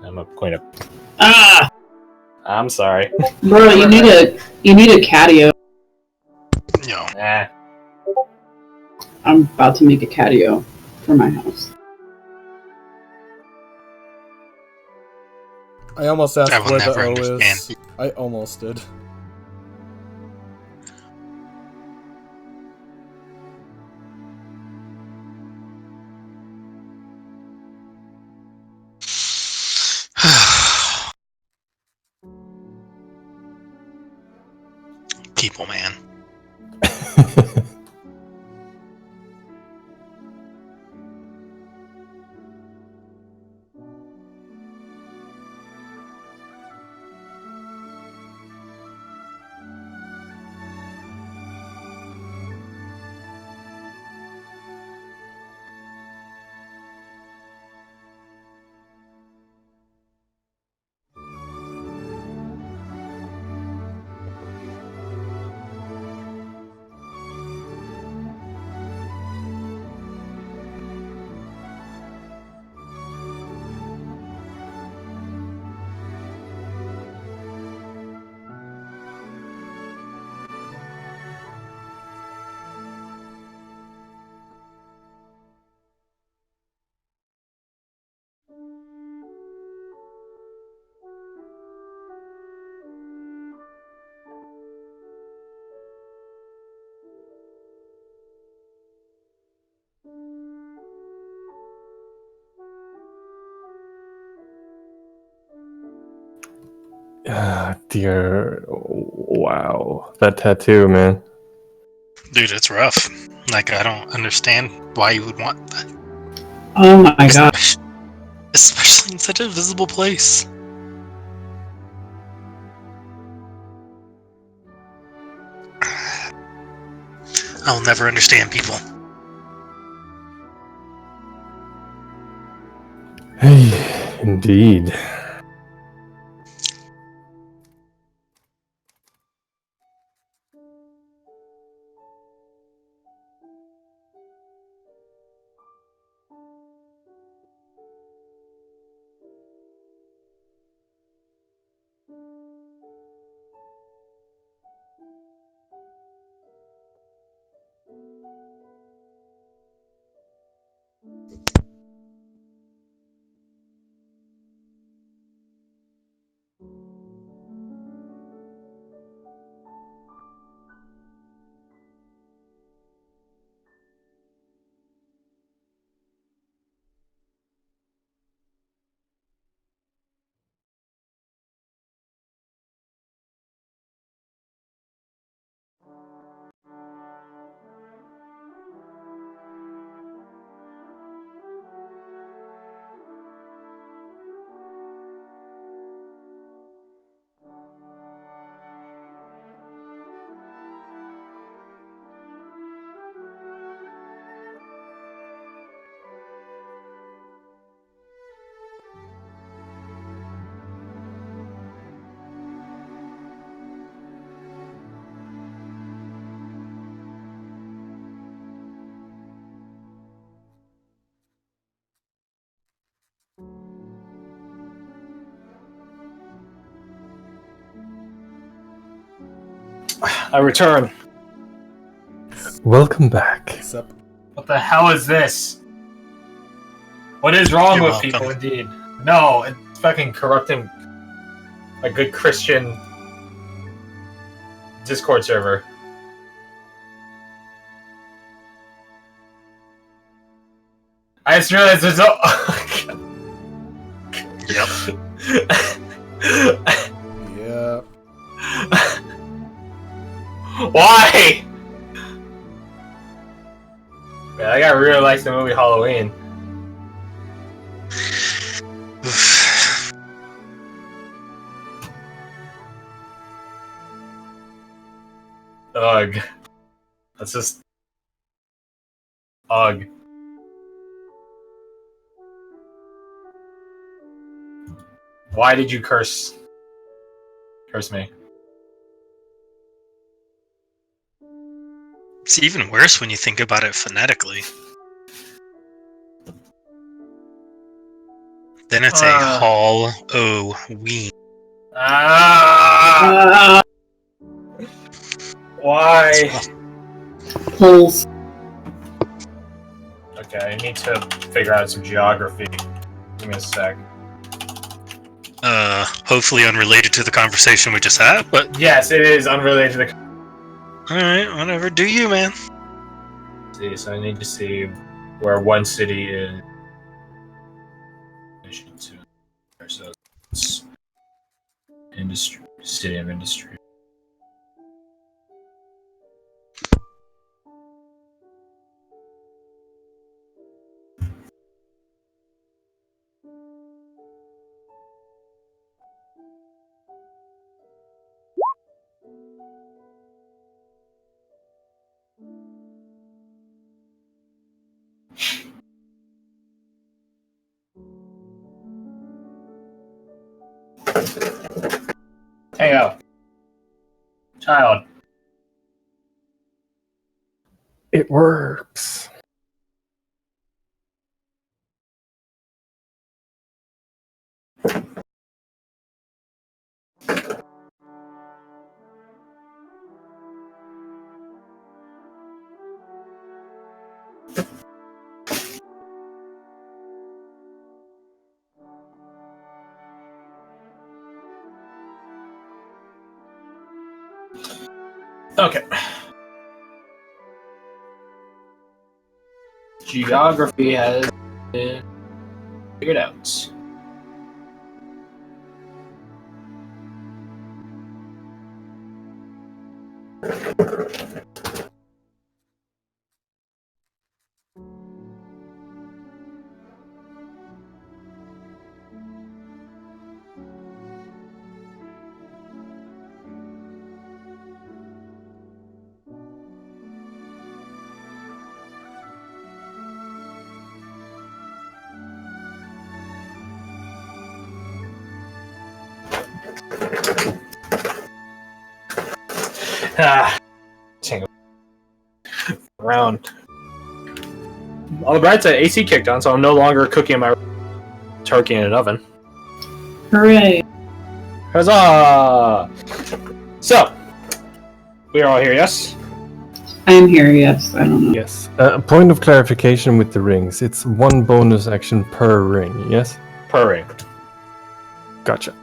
I'm going to. Ah! I'm sorry. Bro, you need a catio. No. Nah. I'm about to make a catio for my house. I almost asked I will where the never O understand. is. I almost did. People, man. Dear, wow, that tattoo, man. Dude, it's rough. Like, I don't understand why you would want that. Oh my god. Especially in such a visible place. I'll never understand people. Hey, indeed. I return. Welcome back. Sup? What the hell is this? What is wrong You're with welcome. people, indeed? No, it's fucking corrupting a good Christian Discord server. I just realized there's no... Yeah. Why? Man, I gotta really like the movie Halloween. Ugh. That's just... Ugh. Why did you curse me? It's even worse when you think about it phonetically. Then it's a Halloween. Ah! Why? Holes. Okay, I need to figure out some geography. Give me a sec. Hopefully unrelated to the conversation we just had, but Yes, it is unrelated to the. alright, whatever. Do you, man? See, so I need to see where one city is. So it's industry, city of industry. Hang out. Child. It works. Okay. Geography has been figured out. Tango. Around. On the bright side, AC kicked on, so I'm no longer cooking my turkey in an oven. Hooray. Huzzah! So, we are all here, yes? I am here, yes. I don't know. Yes. A point of clarification with the rings. It's one bonus action per ring, yes? Per ring. Gotcha.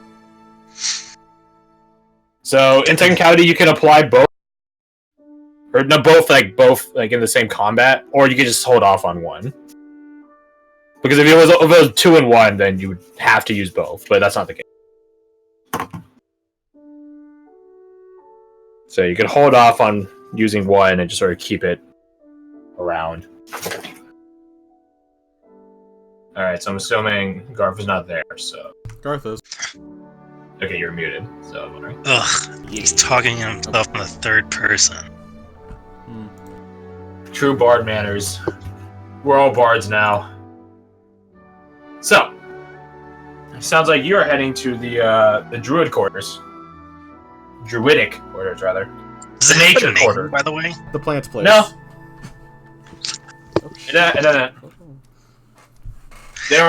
So, in technicality, you can apply both. Or no, both in the same combat, or you could just hold off on one. Because if it was 2 and 1, then you would have to use both, but that's not the case. So you could hold off on using one and just sort of keep it around. Alright, so I'm assuming Garth is not there, so... Garth is. Okay, you're muted, so... Right. Ugh, he's talking to himself in the third person. True bard manners. We're all bards now. So, sounds like you're heading to the druid quarters. Druidic quarters, rather. Does The it have nature a name, quarter. by the way? The plant's place. No. Oh, shit. They don't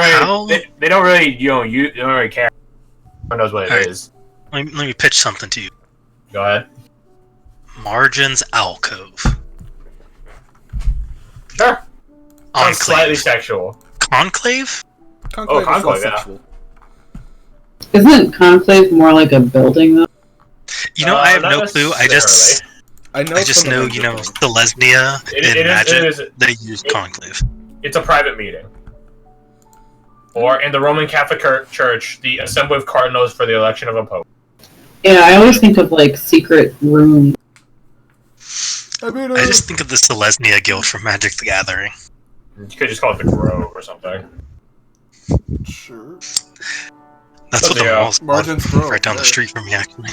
How? really. They don't really. They don't really care. Who knows what it Alright. is? Let me pitch something to you. Go ahead. Margin's Alcove. Sure. Sounds slightly Enclave. sexual. Conclave? Conclave is Conclave, less yeah. sexual. Isn't Conclave more like a building, though? You know, I have Not no clue. I just From the know, nature you know, thing. Selesnya It and Magic, is. they use Conclave. It's a private meeting. Or in the Roman Catholic Church, the assembly of cardinals for the election of a pope. Yeah, I always think of, like, secret rooms. I mean, I just think of the Selesnya Guild from Magic the Gathering. You could just call it the Grove or something. sure. That's what the Yeah. mall's called, Margin's Grove, right down the yeah. street from me, actually.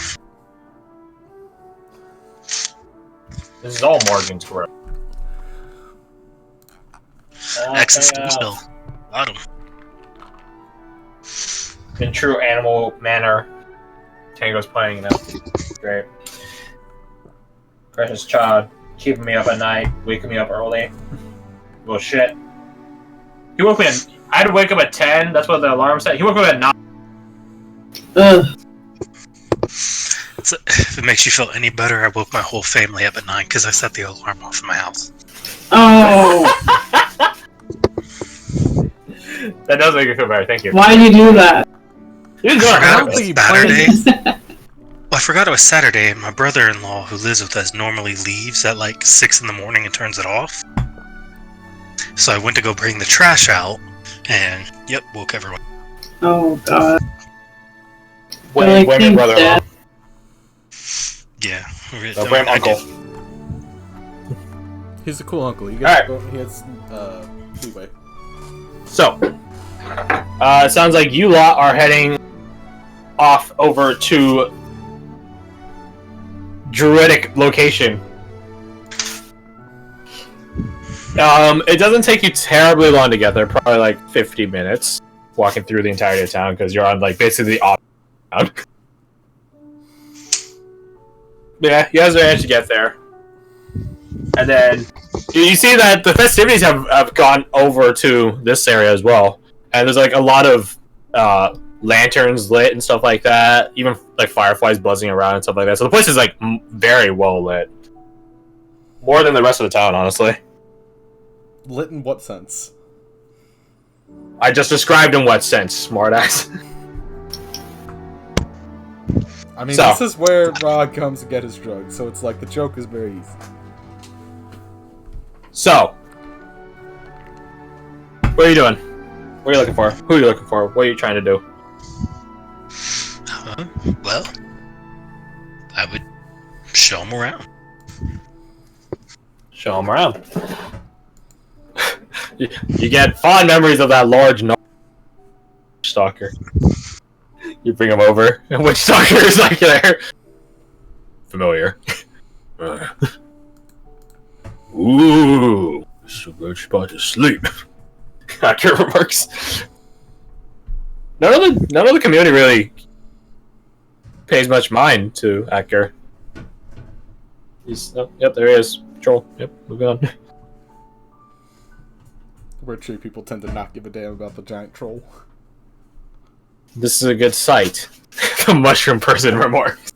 This is all Morgan's Grove. Access to still. Bottom. In true animal manner, Tango's playing now. Great. Precious child, keeping me up at night, waking me up early. Well, shit. He woke me at... I'd wake up at 10. That's what the alarm said. He woke up at 9. Ugh. If it makes you feel any better, I woke my whole family up at 9 because I set the alarm off in my house. Oh, That does make me feel better. Thank you. why did you do that? You was I going forgot on. it was Saturday. Well, I forgot it was Saturday, and my brother-in-law, who lives with us, normally leaves at like 6 in the morning and turns it off. So I went to go bring the trash out, and yep, woke everyone. Oh god. Blame your thanks, brother-in-law. Dad. Yeah. No, blame I uncle. did. He's a cool uncle. You get he has leeway. So, it sounds like you lot are heading off over to Druidic location. It doesn't take you terribly long to get there, probably like 50 minutes walking through the entirety of town because you're on like basically the opposite town. Yeah, you guys managed to get there. And then you see that the festivities have gone over to this area as well. And there's like a lot of lanterns lit and stuff like that. Even like fireflies buzzing around and stuff like that. So the place is like very well lit. More than the rest of the town, honestly. Lit in what sense? I just described in what sense, smartass. I mean, So. this is where Rod comes to get his drugs, so it's like the joke is very easy. So, what are you doing? What are you looking for? Who are you looking for? What are you trying to do? Well, I would show him around. Show him around. You get fond memories of that large stalker. You bring him over, and which stalker is like there? Familiar. Ooh, it's a good spot to sleep. Accurate remarks. None of the community really pays much mind to Acker. He's yep, there he is. Troll. Yep, moving on. Where tree people tend to not give a damn about the giant troll. This is a good sight. The mushroom person remarks.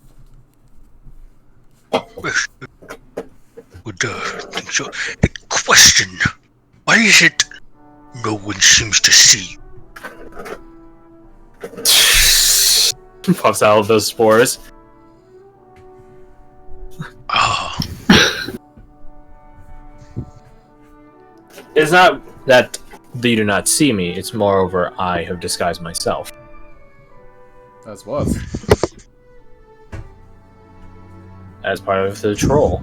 The question: why is it no one seems to see? Puffs out of those spores. Ah, It's not that you do not see me, it's moreover I have disguised myself. As was. As part of the troll.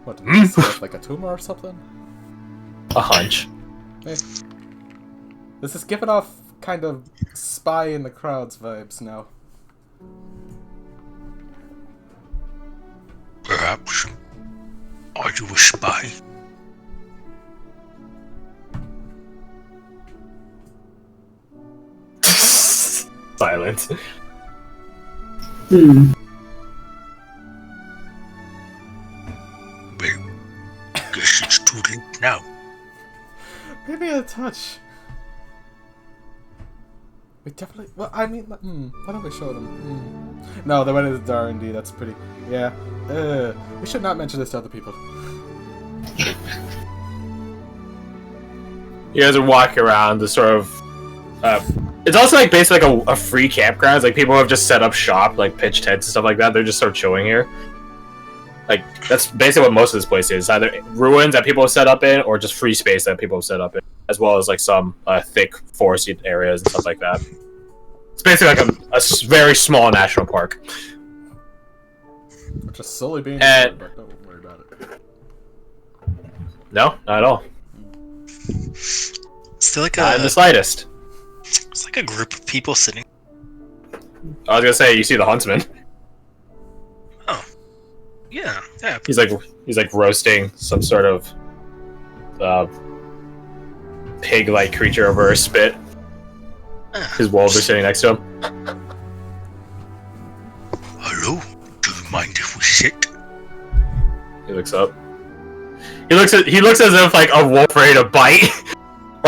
What, did you set up like a tumor or something? A hunch. Hey. This is giving off kind of spy in the crowds vibes now. perhaps. Are you a spy? Silent. Hmm. Well, guess it's too late now. Maybe a touch. We definitely. Well, I mean, why don't we show them? No, they went into R&D. That's pretty. Yeah. We should not mention this to other people. You guys are walking around the sort of. It's also like basically like a free campground. It's like people have just set up shop, like pitched tents and stuff like that. They're just sort of chilling here. Like that's basically what most of this place is. Either ruins that people have set up in, or just free space that people have set up in, as well as like some thick forested areas and stuff like that. It's basically like a very small national park. We're just slowly being. And- But don't worry about it. No, not at all. Still like Not in a, the slightest. it's like a group of people sitting. I was gonna say you see the huntsman. Yeah, yeah. He's like roasting some sort of pig-like creature over a spit. His wolves are sitting next to him. Hello. Do you mind if we sit? He looks up. He looks as if like a wolf ready to bite.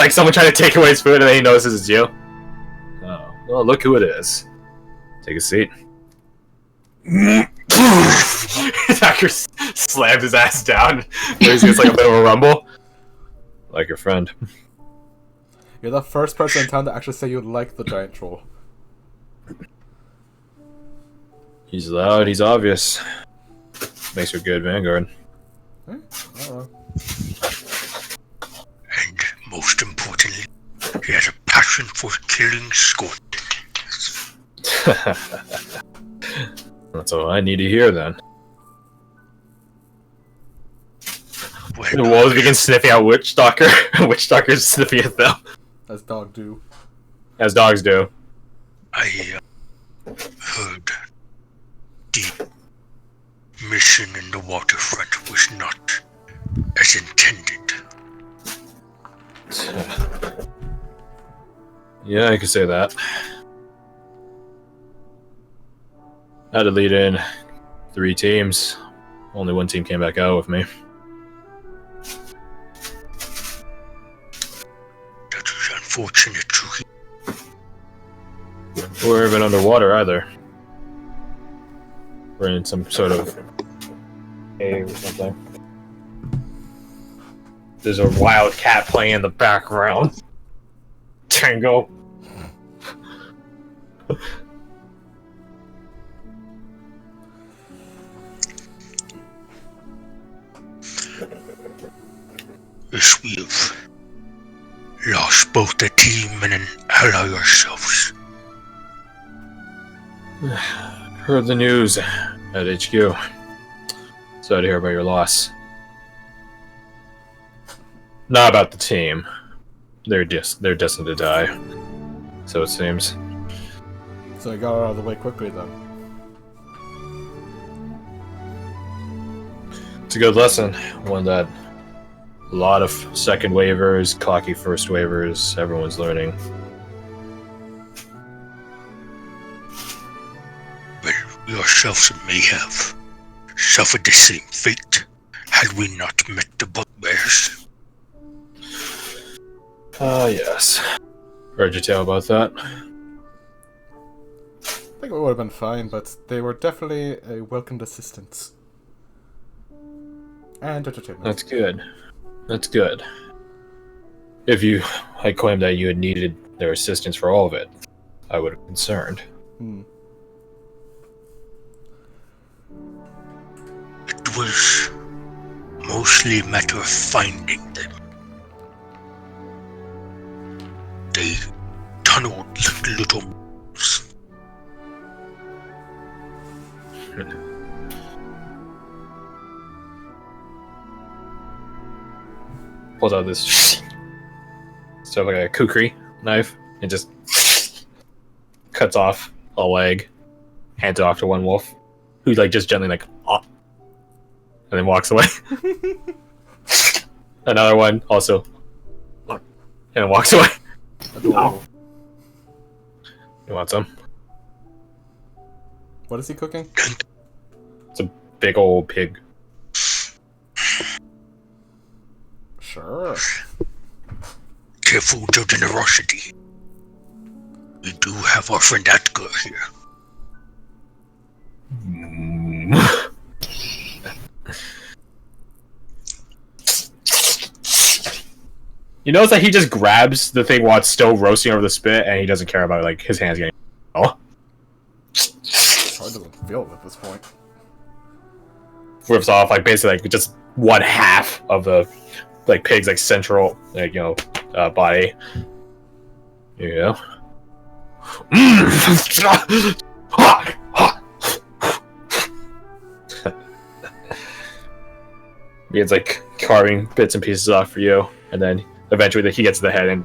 Like someone trying to take away his food and then he notices it's you. Oh, well, look who it is. Take a seat. Tucker slams his ass down. He's like a bit of a rumble. Like your friend. You're the first person in town to actually say you like the giant troll. He's loud, he's obvious. Makes her good Vanguard. Eh? And most importantly, he has a passion for killing scorpions. That's all I need to hear then. Well, Wolves begin sniffing out Witch Stalker. Witch Stalker's sniffing at them. As dog do. As dogs do. I heard the mission in the waterfront was not as intended. Yeah, I could say that. I had to lead in 3 teams. Only 1 team came back out with me. That is unfortunate to hear. We're even underwater either. We're in some sort of cave or something. There's a wild cat playing in the background. Tango. Yes, we have lost both the team and an ally ourselves. Heard the news at HQ. Sorry to hear about your loss. Not about the team. They're destined to die. So it seems. So I got out of the way quickly then. It's a good lesson. One that a lot of second waivers, cocky first waivers, everyone's learning. Well, we ourselves may have suffered the same fate had we not met the bugbears. Ah, yes. Heard you tell about that. I think it would have been fine, but they were definitely a welcomed assistance. And entertainment. That's good. That's good. If you had claimed that you had needed their assistance for all of it, I would have been concerned. It was mostly a matter of finding them. They tunneled like little moles. Pulls out this stuff like a kukri knife and just cuts off a leg, hands it off to one wolf, who like just gently like, oh, and then walks away. Another one also, and then walks away. Adorable. You want some? What is he cooking? It's a big old pig. Sure. Careful with your generosity. We do have our friend Edgar here. You notice that he just grabs the thing while it's still roasting over the spit, and he doesn't care about like his hands getting. Oh, Probably doesn't feel it at this point. rips off like basically like just one half of the like pig's like central like body. Yeah. It's like carving bits and pieces off for you, and then eventually he gets to the head and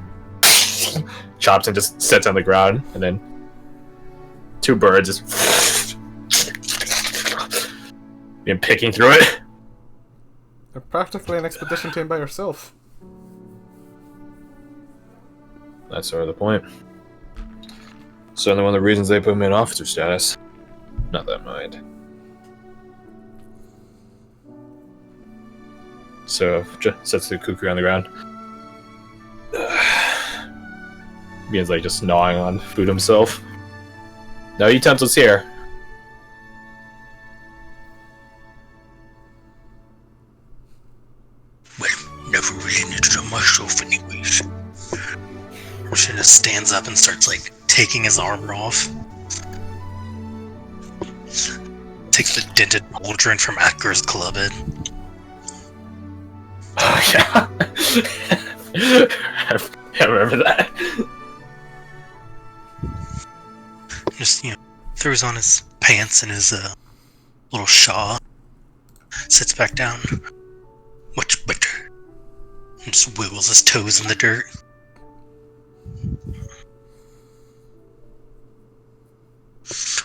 chops and just sits on the ground, and then 2 birds just been picking through it. You're practically an expedition team by yourself. That's sort of the point. Certainly one of the reasons they put me in officer status. Not that mind. So, just sets the kukri on the ground. begins like just gnawing on food himself. No utensils here. Well, never really needed them myself anyways. Rashida stands up and starts like taking his armor off. Takes the dented pauldron from Akker's club head. Oh yeah. I remember that. Just, throws on his pants and his little shawl. Sits back down. Much better. And just wiggles his toes in the dirt. So,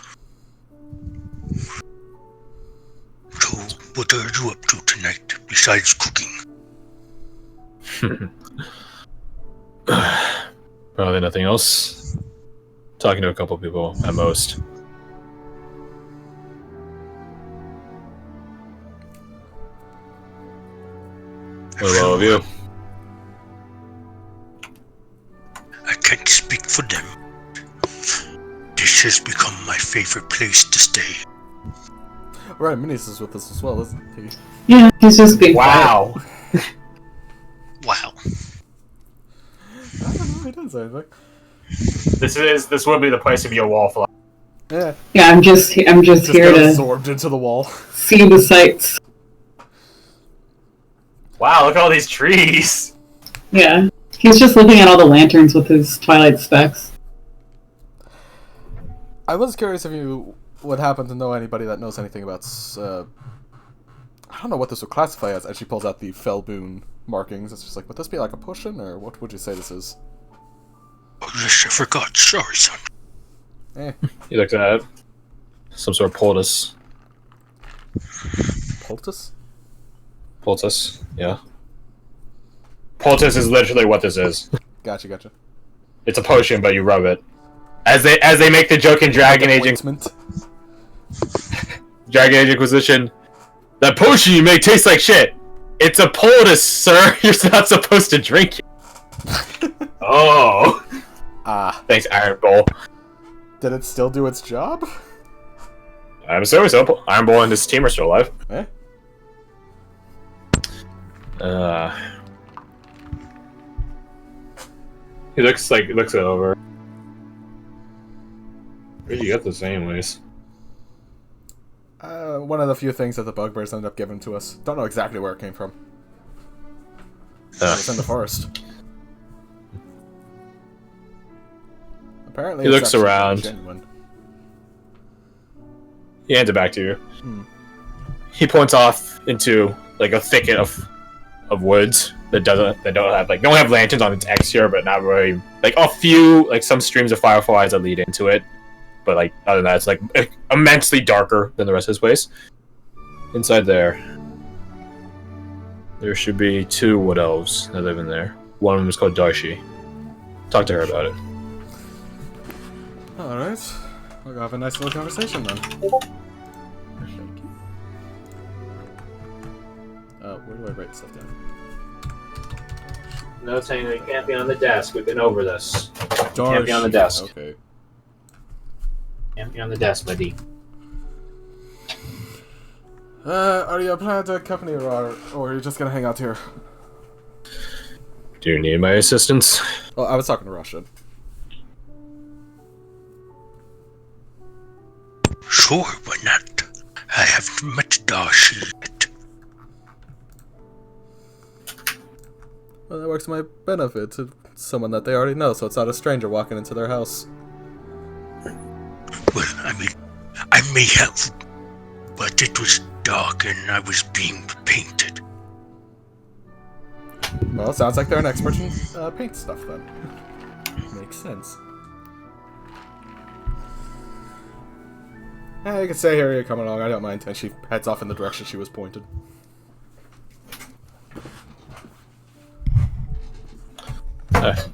what are you up to tonight, besides cooking? Probably nothing else. Talking to a couple people at most. What about all of you? I can't speak for them. This has become my favorite place to stay. Right, Minis is with us as well, isn't he? Yeah, he's just being quiet. Wow. Wow. I don't know, he doesn't say anything. This would be the place to be a wallflower. Yeah. Yeah, I'm just here Just got to absorbed into the wall. see the sights. Wow, look at all these trees. Yeah, he's just looking at all the lanterns with his twilight specs. I was curious if you would happen to know anybody that knows anything about, I don't know what this would classify as, and she pulls out the Felboon markings. It's just like, would this be like a potion, or what would you say this is? Oh, yes, I forgot. Sorry, son. He looks at it. Some sort of poultice. Poultice? Poultice, yeah. Poultice is literally what this is. Gotcha. It's a potion, but you rub it. As they make the joke in Dragon Age Inquisition, that potion you make tastes like shit. It's a poultice, sir. You're not supposed to drink it. Oh. Thanks, Iron Bowl. Did it still do its job? I'm assuming so. Iron Bowl and his team are still alive. Eh? He looks it over. Where'd you get this anyways? One of the few things that the bugbears ended up giving to us. Don't know exactly where it came from. It's in the forest. Apparently, He it's looks actually around. genuine. He hands it back to you. He points off into like a thicket of woods that don't have lanterns on its exterior, but not really like a few like some streams of fireflies that lead into it. But like other than that, it's like immensely darker than the rest of this place. Inside there should be 2 wood elves that live in there. One of them is called Darshi. Talk to her about it. Alright. We'll have a nice little conversation then. Thank you. Where do I write stuff down? No, saying that you can't be on the desk. We've been over this. Can't be on the desk. Okay. Can't be on the desk, my D. Are you planning to accompany or are you just gonna hang out here? Do you need my assistance? Well, I was talking to Russian. Sure, why not? I haven't met Darcy yet. Well, that works to my benefit. To someone that they already know, so it's not a stranger walking into their house. Well, I mean, I may have, but it was dark and I was being painted. Well, it sounds like they're an expert in paint stuff then. Makes sense. Yeah, you can stay here, you're coming along, I don't mind. And she heads off in the direction she was pointed.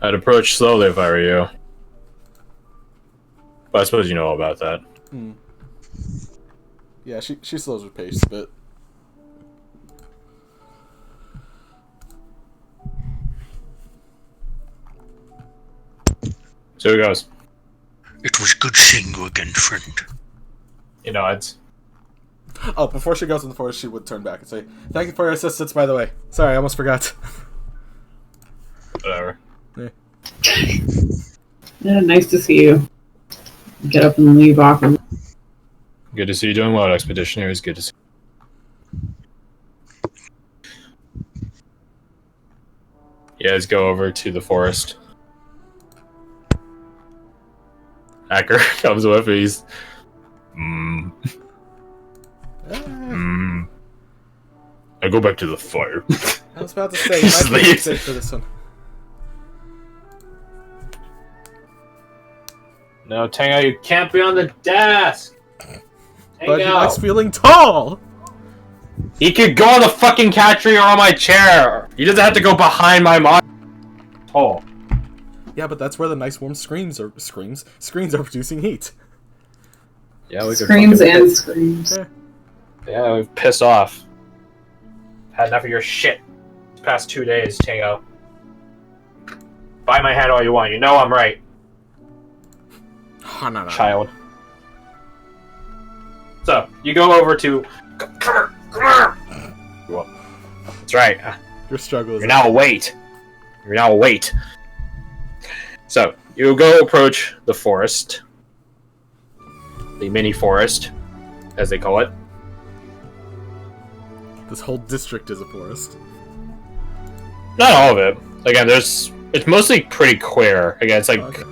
I'd approach slowly if I were you. But I suppose you know all about that. Yeah, she slows her pace a bit. So it goes. It was good seeing you again, friend. He nods. Oh, before she goes in the forest, she would turn back and say, "Thank you for your assistance, by the way. Sorry, I almost forgot." Whatever. Yeah, nice to see you. Get up and leave awkwardly. Good to see you doing well, Expeditionaries. Good to see you guys go over to the forest. Hacker comes with. He's. I go back to the fire. I was about to say, you might be safe for this one. No, Tango, you can't be on the desk. But he Tango. likes feeling tall! He could go on the fucking cat tree or on my chair. He doesn't have to go behind my monitor. Oh. Yeah, but that's where the nice warm screens are producing heat. Yeah, we could Screams fucking- and screams. Yeah, we've pissed off. Had enough of your shit these past 2 days, Tango. Bite my hand all you want. You know I'm right, No. child. So, you go over to... Come here! Well, that's right. Your struggle is... You're now a weight. You're now a weight. So, you go approach the forest. The mini forest, as they call it. This whole district is a forest. Not all of it. Again, it's mostly pretty clear. Again, it's like, Okay.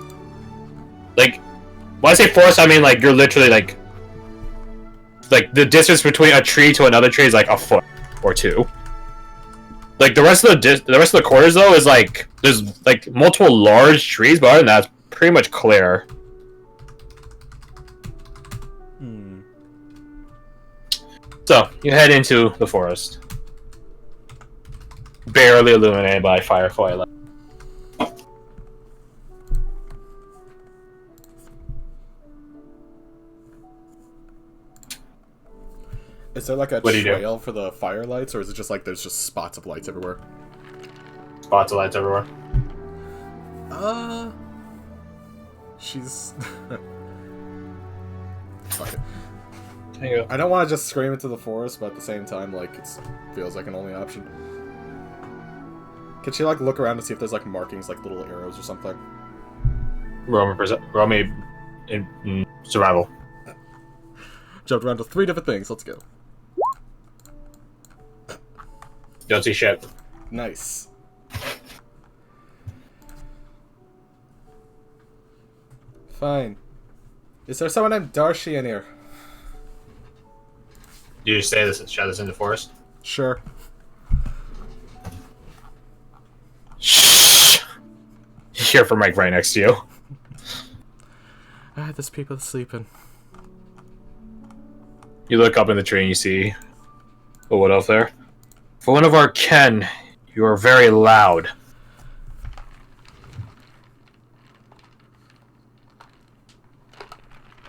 like, when I say forest, I mean like you're literally like the distance between a tree to another tree is like a foot or two. Like the rest of the quarters though is like there's like multiple large trees, but other than that, it's pretty much clear. So you head into the forest, barely illuminated by firefly light. Is there like a What do you do? trail for the firelights, or is it just like there's just spots of lights everywhere? Spots of lights everywhere. She's... Fuck it. There you go. I don't want to just scream into the forest, but at the same time, like, it feels like an only option. Can she, like, look around to see if there's, like, markings, like little arrows or something? Roll me in survival. Jumped around to 3 different things, let's go. Don't see shit. Nice. Fine. Is there someone named Darcy in here? You just say this and shut this in the forest? Sure. Shh! You hear from Mike right next to you. There's people sleeping. You look up in the tree and you see a wood elf there. For one of our ken, you are very loud.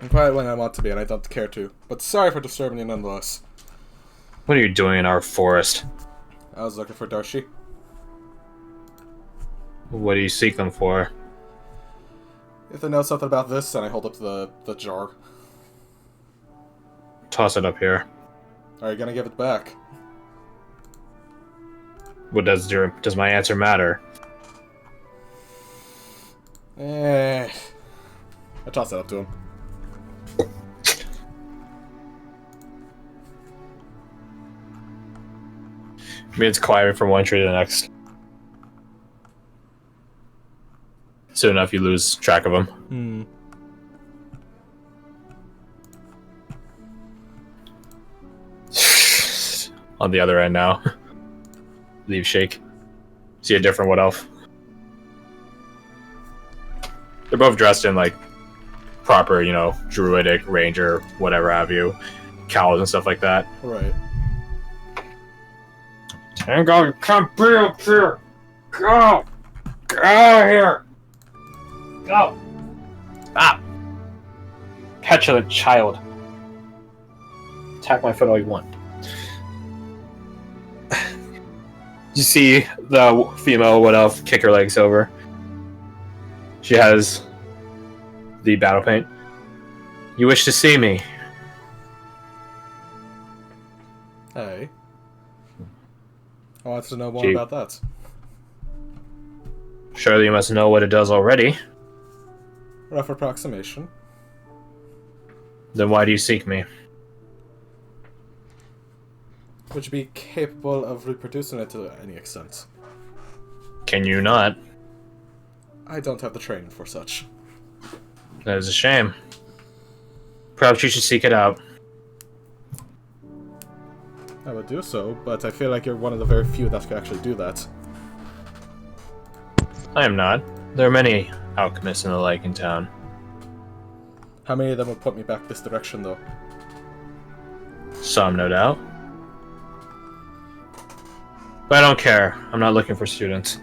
I'm quiet when I want to be, and I don't care to. But sorry for disturbing you nonetheless. What are you doing in our forest? I was looking for Darcy. What do you seek them for? If they know something about this, then I hold up the jar. Toss it up here. Are you gonna give it back? What does my answer matter? I toss it up to him. I mean, it's climbing from one tree to the next. Soon enough, you lose track of them. On the other end now. Leave shake. See a different wood elf. They're both dressed in like proper, you know, druidic, ranger, whatever have you, cowls and stuff like that. Right. Tango, you can't be up here! Go! Get out of here! Go! Stop! Petulant child. Attack my foot all you want. You see the female wood elf kick her legs over. She has the battle paint. You wish to see me? Hey. I wanted to know more Gee. about that. Surely you must know what it does already. Rough approximation. Then why do you seek me? Would you be capable of reproducing it to any extent? Can you not? I don't have the training for such. That is a shame. Perhaps you should seek it out. I would do so, but I feel like you're one of the very few that can actually do that. I am not. There are many alchemists and the like in town. How many of them would put me back this direction, though? Some, no doubt. But I don't care. I'm not looking for students.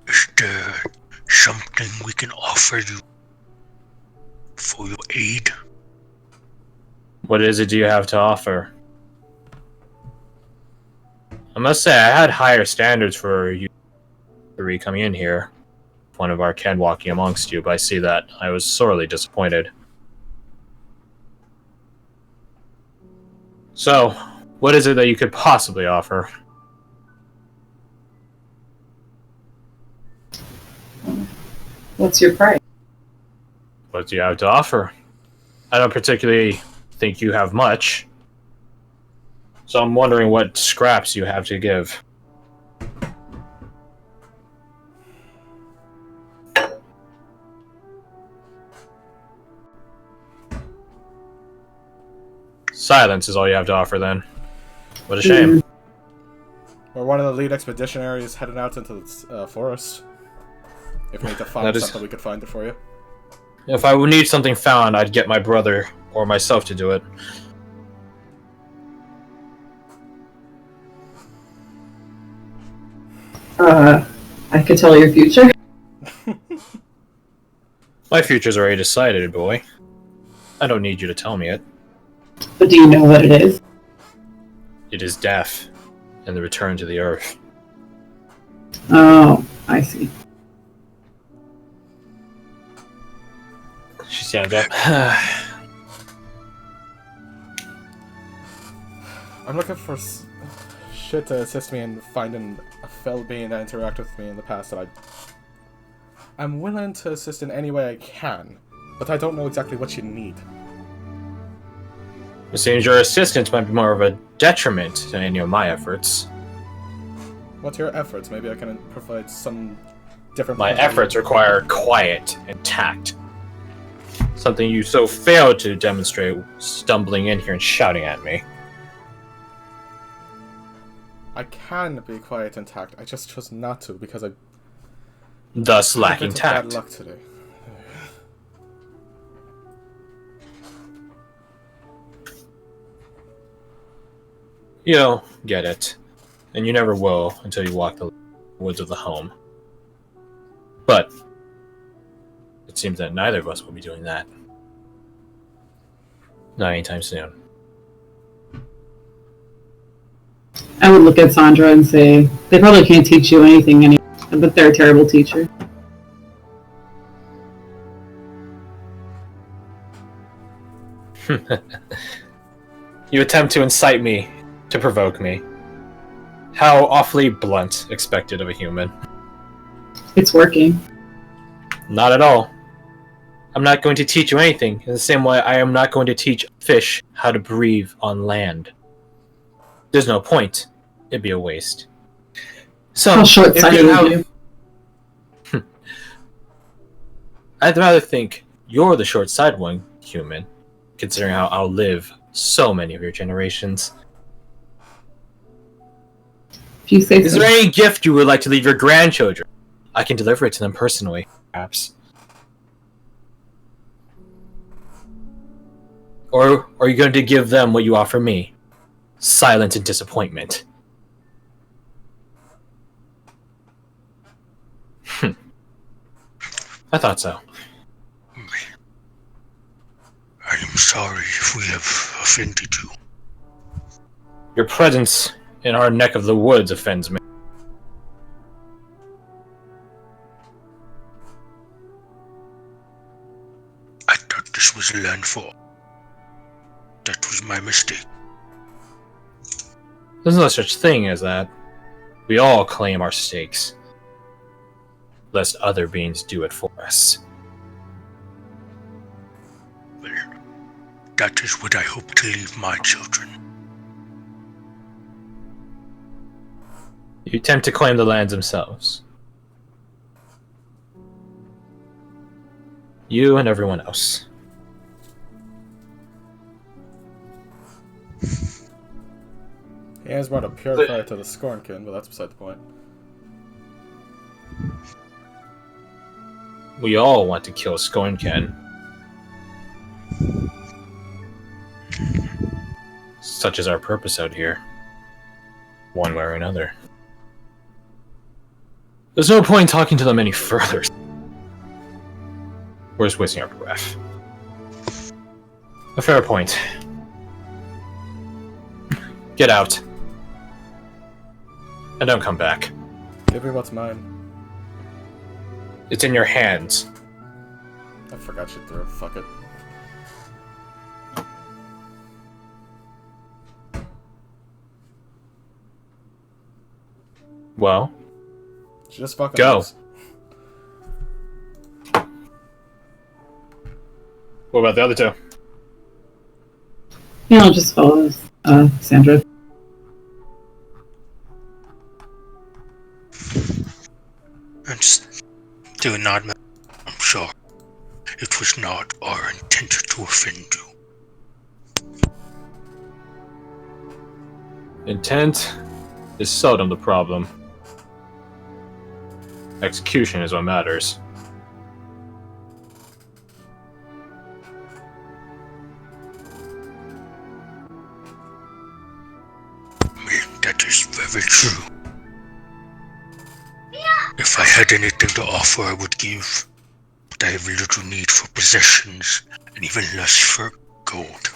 Is there something we can offer you for your aid? What is it do you have to offer? I must say, I had higher standards for you three coming in here. One of our kin walking amongst you, but I see that I was sorely disappointed. So, what is it that you could possibly offer? What's your price? What do you have to offer? I don't particularly think you have much. So I'm wondering what scraps you have to give. Silence is all you have to offer, then. What a shame. We're one of the lead expeditionaries heading out into the forest. If we need to find something, we could find it for you. If I would need something found, I'd get my brother or myself to do it. I could tell your future. My future's already decided, boy. I don't need you to tell me it. But do you know what it is? It is death and the return to the earth. Oh, I see. She stands up. I'm looking for shit to assist me in finding a fell being that interacted with me in the past that I'm willing to assist in any way I can, but I don't know exactly what you need. It seems your assistance might be more of a detriment to any of my efforts. What's your efforts? Maybe I can provide some different... My efforts require quiet and tact. Something you so failed to demonstrate stumbling in here and shouting at me. I can be quiet and tact. I just chose not to because I... Thus had a lacking bit of bad tact. luck today. You don't get it. And you never will until you walk the woods of the home. But it seems that neither of us will be doing that. Not anytime soon. I would look at Sandra and say, they probably can't teach you anything anymore, but they're a terrible teacher. You attempt to incite me, to provoke me. How awfully blunt expected of a human. It's working. Not at all. I'm not going to teach you anything, in the same way I am not going to teach fish how to breathe on land. There's no point. It'd be a waste. So, How short-sighted if of you. I'd rather think you're the short-sighted one, human, considering how I'll live so many of your generations. If you say Is so. there any gift you would like to leave your grandchildren? I can deliver it to them personally, perhaps. Or are you going to give them what you offer me? Silence and disappointment. I thought so. I am sorry if we have offended you. Your presence in our neck of the woods offends me. I thought this was landfall. That was my mistake. There's no such thing as that. We all claim our stakes, lest other beings do it for us. Well, that is what I hope to leave my children. You attempt to claim the lands themselves. You and everyone else. He has brought a purifier to the Scornkin, but that's beside the point. We all want to kill Scornkin. Such is our purpose out here. One way or another. There's no point in talking to them any further. We're just wasting our breath. A fair point. Get out. And don't come back. Give me what's mine. It's in your hands. I forgot you threw. Fuck it. Well, Just fucking go. lose. What about the other two? Yeah, I'll just follow Sandra. And just do a nod. I'm sure it was not our intent to offend you. Intent is seldom the problem. Execution is what matters. That is very true. If I had anything to offer, I would give. But I have little need for possessions, and even less for gold.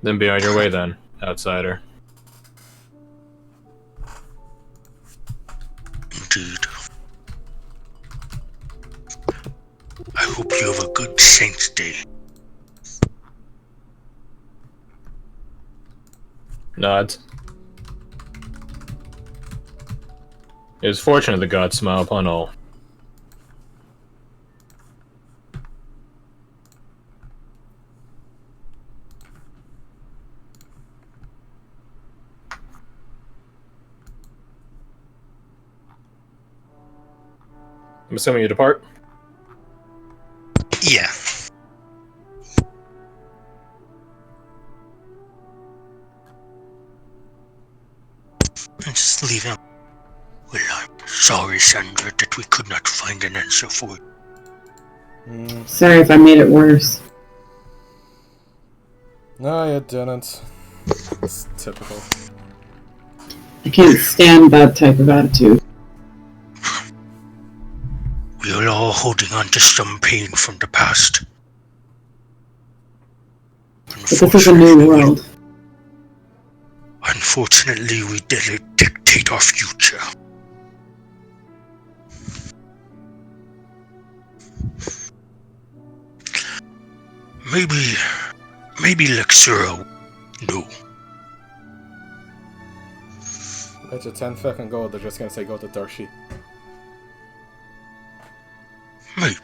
Then be on your way then, outsider. Indeed. I hope you have a good Saint's Day. Nods. It is fortunate the gods smile upon all. I'm assuming you depart? Yeah. And just leave him. Well, I'm sorry, Sandra, that we could not find an answer for you. Sorry if I made it worse. No, you didn't. It's typical. I can't stand that type of attitude. We are all holding on to some pain from the past. But this is a new world. Unfortunately, we dictate our future. Maybe Lexura. No. It's a 10 fucking gold, they're just gonna say go to Darshi. Maybe.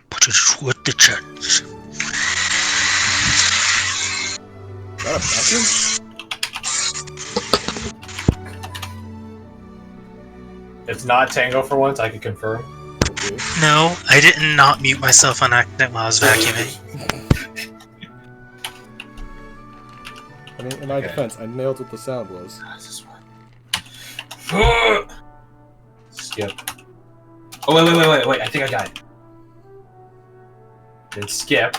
But it's worth the chance. Is that a bathroom? It's not Tango for once, I can confirm. Okay. No, I did not mute myself on accident while I was vacuuming. I mean, in my defense, I nailed what the sound was. How does this work? Skip. Oh, wait, I think I got it. Then skip.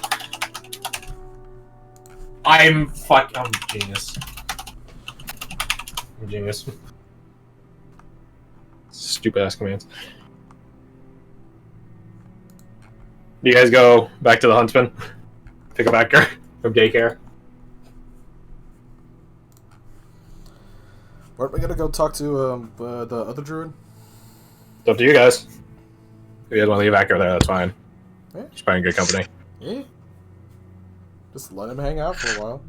I'm genius. I'm genius. Stupid ass commands. Do you guys go back to the Huntsman? Pick up Acker from daycare? Weren't we gonna go talk to the other druid? It's up to you guys. If you guys want to leave Acker there, that's fine. Yeah. He's probably in good company. Yeah. Just let him hang out for a while.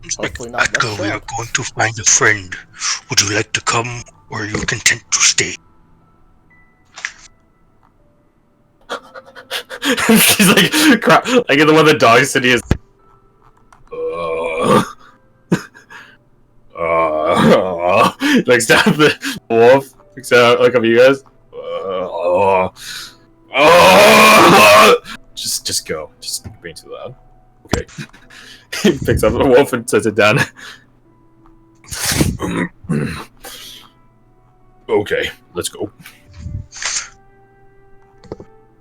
It's like, Hopefully not Atko, we are going to find a friend. Would you like to come, or are you content to stay? She's like, like in the one the dog city is. Like stab the wolf. Look up you guys. Just go. Just being too loud. Okay. He picks up the wolf and sets it down. Okay, let's go.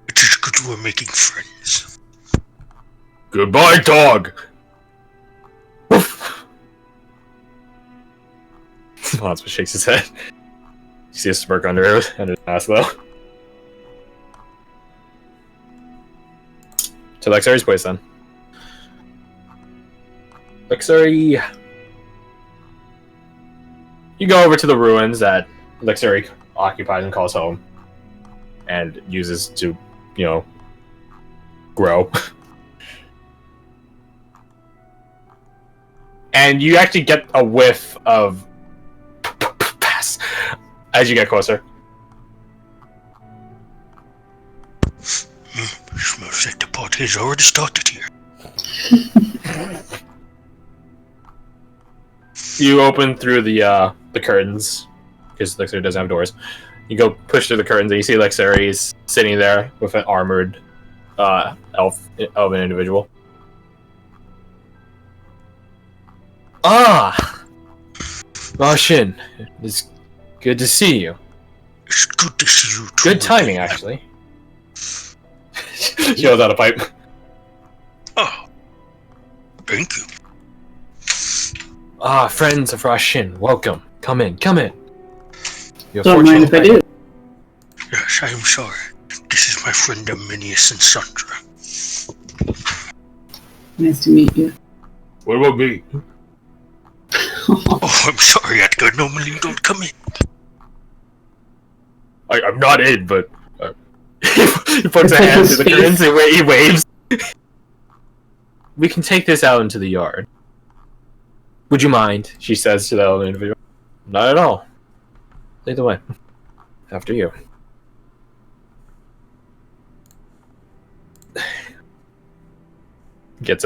It is good we're making friends. Goodbye, dog. Hans shakes his head. You see a smirk under his mask, though. To Lexari's place, then. Lexari... You go over to the ruins that Lexari occupies and calls home. And uses to, you know, grow. And you actually get a whiff of pass as you get closer. Smells like the party has already started here. You open through the curtains because Lexari doesn't have doors. You go push through the curtains and you see Lexari's sitting there with an armored elven individual. Ah, Roshin, it's good to see you. It's good to see you too. Good timing, actually. She holds out a pipe. Oh, thank you. Ah, friends of Roshin, welcome. Come in, come in. You're Don't mind if I do. Yes, I am sorry. This is my friend Arminius and Sandra. Nice to meet you. What about me? Oh, I'm sorry, Edgar. Normally you don't come in. I'm not in, but he puts It's a like hand his through the curtains face. and he waves. We can take this out into the yard. Would you mind? She says to the other individual. Not at all. Lead the way. After you. Gets